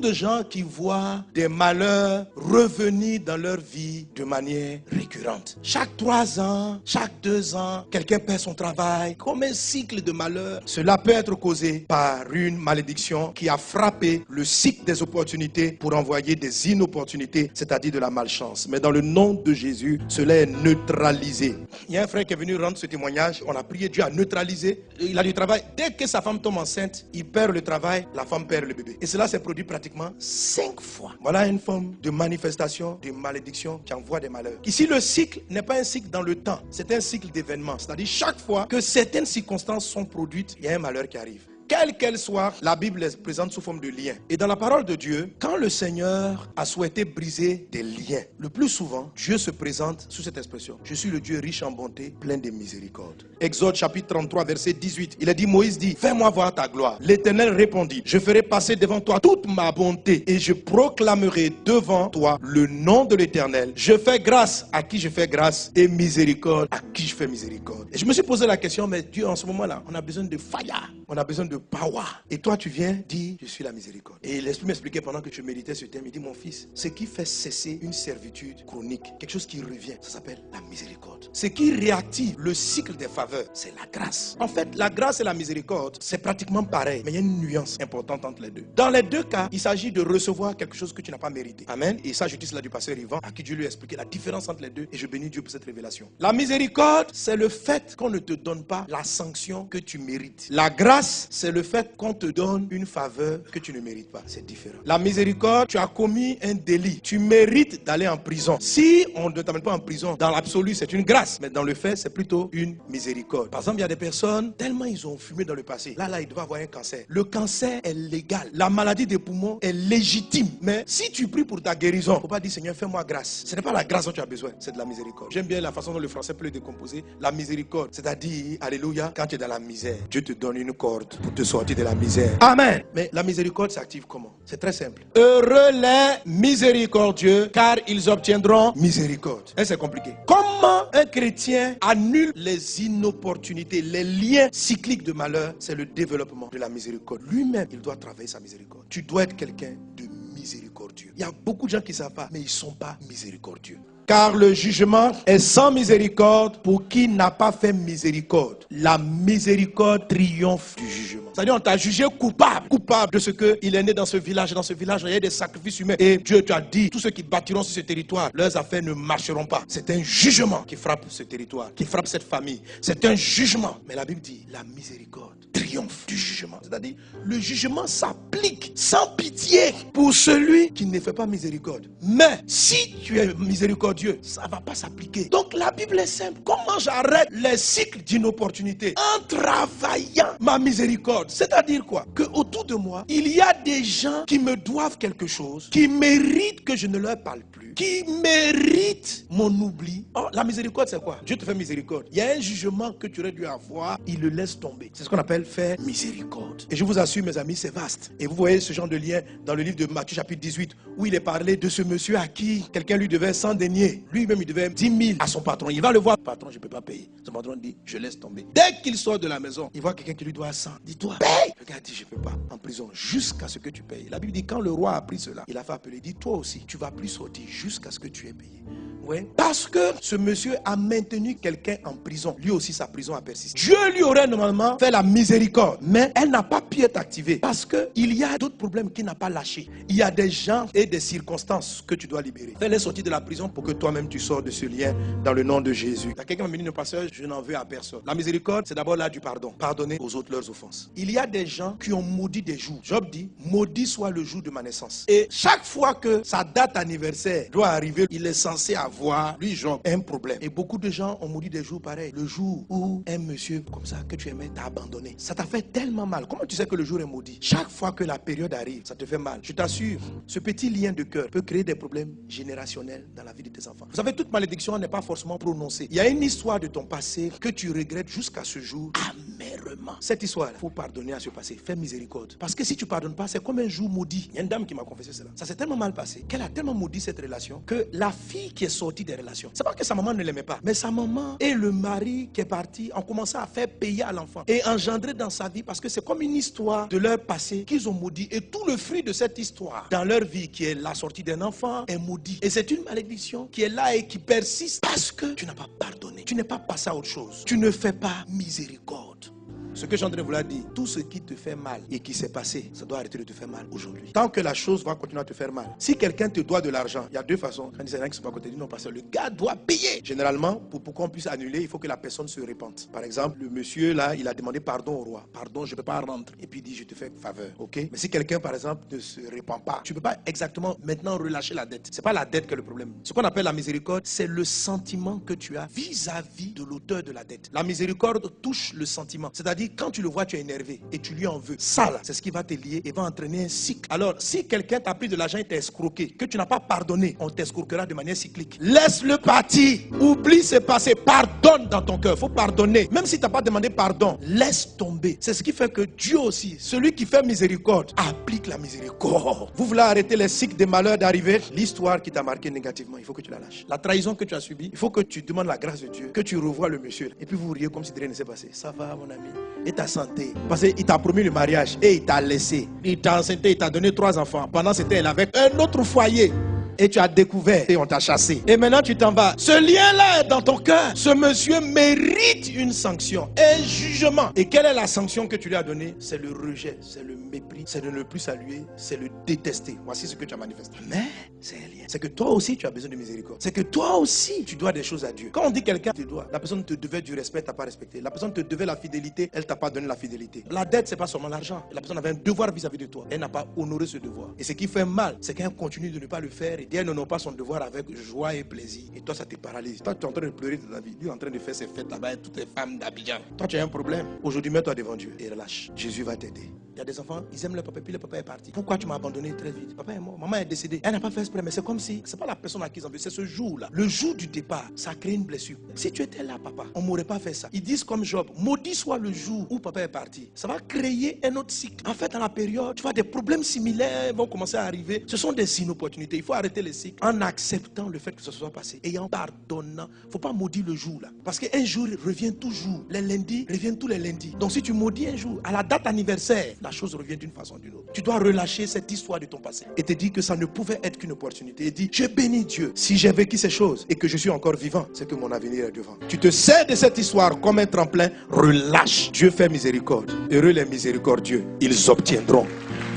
de gens qui voient des malheurs revenir dans leur vie de manière récurrente. Chaque 3 ans, chaque 2 ans, quelqu'un perd son travail, comme un cycle de malheur. Cela peut être causé par une malédiction qui a frappé le cycle des opportunités pour envoyer des inopportunités, c'est-à-dire de la malchance. Mais dans le nom de Jésus, cela est neutralisé. Il y a un frère qui est venu rendre ce témoignage, on a prié Dieu à neutraliser. Il a du travail. Dès que sa femme tombe enceinte, il perd le travail, la femme perd le bébé. Et cela s'est produit pratiquement 5 fois. Voilà une forme de manifestation, de malédiction qui envoie des malheurs. Ici, le cycle n'est pas un cycle dans le temps, c'est un cycle d'événements. C'est-à-dire chaque fois que certaines circonstances sont produites, il y a un malheur qui arrive. Quelle qu'elle soit, la Bible les présente sous forme de liens. Et dans la parole de Dieu, quand le Seigneur a souhaité briser des liens, le plus souvent, Dieu se présente sous cette expression. Je suis le Dieu riche en bonté, plein de miséricorde. Exode chapitre 33, verset 18. Il a dit, Moïse dit, fais-moi voir ta gloire. L'Éternel répondit, je ferai passer devant toi toute ma bonté et je proclamerai devant toi le nom de l'Éternel. Je fais grâce à qui je fais grâce et miséricorde à qui je fais miséricorde. Et je me suis posé la question, mais Dieu, en ce moment-là, on a besoin de fire, on a besoin de power. Et toi, tu viens dire, je suis la miséricorde. Et l'Esprit m'expliquait pendant que je méditais ce thème, il dit, mon fils, ce qui fait cesser une servitude chronique, quelque chose qui revient, ça s'appelle la miséricorde. Ce qui réactive le cycle des faveurs, c'est la grâce. En fait, la grâce et la miséricorde, c'est pratiquement pareil, mais il y a une nuance importante entre les deux. Dans les deux cas, il s'agit de recevoir quelque chose que tu n'as pas mérité. Amen. Et ça, je dis cela du pasteur Yvan, à qui Dieu lui a expliqué la différence entre les deux, et je bénis Dieu pour cette révélation. La miséricorde, c'est le fait qu'on ne te donne pas la sanction que tu mérites. La grâce, c'est le fait qu'on te donne une faveur que tu ne mérites pas. C'est différent. La miséricorde, tu as commis un délit. Tu mérites d'aller en prison. Si on ne t'amène pas en prison, dans l'absolu, c'est une grâce. Mais dans le fait, c'est plutôt une miséricorde. Par exemple, il y a des personnes, tellement ils ont fumé dans le passé. Là, ils doivent avoir un cancer. Le cancer est légal. La maladie des poumons est légitime. Mais si tu pries pour ta guérison, il ne faut pas dire, Seigneur, fais-moi grâce. Ce n'est pas la grâce dont tu as besoin, c'est de la miséricorde. J'aime bien la façon dont le français peut le décomposer. La miséricorde, c'est-à-dire, alléluia, quand tu es dans la misère, Dieu te donne une corde pour te sortir de la misère. Amen. Mais la miséricorde s'active comment? C'est très simple. Heureux les miséricordieux, car ils obtiendront miséricorde. Et c'est compliqué. Comment un chrétien annule les inopportunités, les liens cycliques de malheur? C'est le développement de la miséricorde. Lui-même, il doit travailler sa miséricorde. Tu dois être quelqu'un de miséricordieux. Il y a beaucoup de gens qui ne savent pas, mais ils ne sont pas miséricordieux. Car le jugement est sans miséricorde pour qui n'a pas fait miséricorde. La miséricorde triomphe du jugement. C'est-à-dire on t'a jugé coupable de ce qu'il est né dans ce village. Dans ce village, il y a des sacrifices humains. Et Dieu t'a dit, tous ceux qui bâtiront sur ce territoire, leurs affaires ne marcheront pas. C'est un jugement qui frappe ce territoire, qui frappe cette famille. C'est un jugement. Mais la Bible dit, la miséricorde triomphe du jugement. C'est-à-dire, le jugement s'applique sans pitié pour celui qui ne fait pas miséricorde. Mais si tu es miséricordieux, ça ne va pas s'appliquer. Donc la Bible est simple. Comment j'arrête les cycles d'inopportunité? En travaillant ma miséricorde. C'est-à-dire quoi? Que autour de moi, il y a des gens qui me doivent quelque chose, qui méritent que je ne leur parle plus, qui méritent mon oubli. Oh, la miséricorde, c'est quoi? Dieu te fait miséricorde. Il y a un jugement que tu aurais dû avoir, il le laisse tomber. C'est ce qu'on appelle faire miséricorde. Et je vous assure, mes amis, c'est vaste. Et vous voyez ce genre de lien dans le livre de Matthieu chapitre 18, où il est parlé de ce monsieur à qui quelqu'un lui devait 100 deniers. Lui-même, il devait 10 000 à son patron. Il va le voir. Patron, je ne peux pas payer. Son patron dit, je laisse tomber. Dès qu'il sort de la maison, il voit quelqu'un qui lui doit 100. Dis-toi, paye. Le gars dit, je ne peux pas. En prison, jusqu'à ce que tu payes. La Bible dit, quand le roi a appris cela, il a fait appeler. Il dit, toi aussi, tu ne vas plus sortir jusqu'à ce que tu aies payé. Ouais. Parce que ce monsieur a maintenu quelqu'un en prison. Lui aussi, sa prison a persisté. Dieu lui aurait normalement fait la miséricorde, mais elle n'a pas pu être activée parce qu'il y a d'autres problèmes qu'il n'a pas lâchés. Il y a des gens et des circonstances que tu dois libérer. Fais-les sortir de la prison pour que toi-même tu sors de ce lien dans le nom de Jésus. Il y a quelqu'un qui m'a dit, le pasteur, je n'en veux à personne. La miséricorde, c'est d'abord là du pardon. Pardonner aux autres leurs offenses. Il y a des gens qui ont maudit des jours. Job dit, maudit soit le jour de ma naissance. Et chaque fois que sa date anniversaire doit arriver, il est censé avoir, lui Job, un problème. Et beaucoup de gens ont maudit des jours pareils. Le jour où un monsieur comme ça que tu aimais t'a abandonné. Ça t'a fait tellement mal. Comment tu sais que le jour est maudit? Chaque fois que la période arrive, ça te fait mal. Je t'assure, ce petit lien de cœur peut créer des problèmes générationnels dans la vie de tes enfants. Vous savez, toute malédiction n'est pas forcément prononcée. Il y a une histoire de ton passé que tu regrettes jusqu'à ce jour amèrement. sévèrement. Cette histoire, il faut pardonner à ce passé. Fais miséricorde. Parce que si tu ne pardonnes pas, c'est comme un jour maudit. Il y a une dame qui m'a confessé cela. Ça s'est tellement mal passé qu'elle a tellement maudit cette relation que la fille qui est sortie des relations, c'est pas que sa maman ne l'aimait pas, mais sa maman et le mari qui est parti ont commencé à faire payer à l'enfant et engendrer dans sa vie, parce que c'est comme une histoire de leur passé qu'ils ont maudit. Et tout le fruit de cette histoire dans leur vie, qui est la sortie d'un enfant, est maudit. Et c'est une malédiction qui est là et qui persiste parce que tu n'as pas pardonné. Tu n'es pas passé à autre chose. Tu ne fais pas miséricorde. Ce que je suis en train de vouloir dire, tout ce qui te fait mal et qui s'est passé, ça doit arrêter de te faire mal aujourd'hui. Tant que la chose va continuer à te faire mal. Si quelqu'un te doit de l'argent, il y a deux façons. Quand il y a des gens qui sont pas à côté, disent non, parce que le gars doit payer. Généralement, pour qu'on puisse annuler, il faut que la personne se répente. Par exemple, le monsieur là, il a demandé pardon au roi. Pardon, je ne peux pas rendre. Et puis il dit, je te fais faveur. Ok? Mais si quelqu'un, par exemple, ne se répand pas, tu ne peux pas exactement maintenant relâcher la dette. C'est pas la dette qui est le problème. Ce qu'on appelle la miséricorde, c'est le sentiment que tu as vis-à-vis de l'auteur de la dette. La miséricorde touche le sentiment. C'est-à-dire, quand tu le vois, tu es énervé et tu lui en veux. Ça, là, c'est ce qui va te lier et va entraîner un cycle. Alors, si quelqu'un t'a pris de l'argent et t'a escroqué, que tu n'as pas pardonné, on t'escroquera de manière cyclique. Laisse-le partir. Oublie ce passé. Pardonne dans ton cœur. Il faut pardonner. Même si tu n'as pas demandé pardon, laisse tomber. C'est ce qui fait que Dieu aussi, celui qui fait miséricorde, applique la miséricorde. Vous voulez arrêter les cycles de malheur d'arriver? L'histoire qui t'a marqué négativement, il faut que tu la lâches. La trahison que tu as subie, il faut que tu demandes la grâce de Dieu, que tu revoies le monsieur. Et puis vous riez comme si rien ne s'est passé. Ça va, mon ami. Et ta santé. Parce qu'il t'a promis le mariage et il t'a laissé. Il t'a enceinté, il t'a donné 3 enfants. Pendant ce temps, il avait un autre foyer. Et tu as découvert et on t'a chassé. Et maintenant tu t'en vas. Ce lien-là est dans ton cœur. Ce monsieur mérite une sanction, un jugement. Et quelle est la sanction que tu lui as donnée? C'est le rejet, c'est le mépris, c'est de ne plus saluer, c'est le détester. Voici ce que tu as manifesté. Mais c'est un lien. C'est que toi aussi tu as besoin de miséricorde. C'est que toi aussi tu dois des choses à Dieu. Quand on dit quelqu'un te doit, la personne te devait du respect, t'as pas respecté. La personne te devait la fidélité, elle t'a pas donné la fidélité. La dette, c'est pas seulement l'argent. La personne avait un devoir vis-à-vis de toi. Elle n'a pas honoré ce devoir. Et ce qui fait mal, c'est qu'elle continue de ne pas le faire. Et elle n'honore pas son devoir avec joie et plaisir. Et toi, ça te paralyse. Toi, tu es en train de pleurer de ta vie. Lui est en train de faire ses fêtes là-bas avec toutes les femmes d'Abidjan. Toi, tu as un problème. Aujourd'hui, mets-toi devant Dieu et relâche. Jésus va t'aider. Il y a des enfants, ils aiment le papa, puis le papa est parti. Pourquoi tu m'as abandonné très vite? Papa est mort, maman est décédée. Elle n'a pas fait exprès, mais c'est comme si, c'est pas la personne à qui ils en veulent, c'est ce jour-là. Le jour du départ, ça crée une blessure. Si tu étais là, papa, on m'aurait pas fait ça. Ils disent comme Job, maudit soit le jour où papa est parti. Ça va créer un autre cycle. En fait, dans la période, tu vois, des problèmes similaires vont commencer à arriver. Ce sont des inopportunités. Il faut arrêter les cycles en acceptant le fait que ce soit passé et en pardonnant. Il ne faut pas maudire le jour là. Parce qu'un jour revient toujours. Les lundis reviennent tous les lundis. Donc si tu maudis un jour, à la date anniversaire, la chose revient d'une façon ou d'une autre. Tu dois relâcher cette histoire de ton passé et te dire que ça ne pouvait être qu'une opportunité. Et dis, je bénis Dieu. Si j'ai vécu ces choses et que je suis encore vivant, c'est que mon avenir est devant. Tu te sers de cette histoire comme un tremplin, relâche. Dieu fait miséricorde. Heureux les miséricordieux, ils obtiendront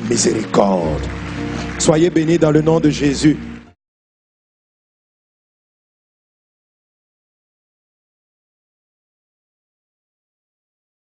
miséricorde. Soyez bénis dans le nom de Jésus.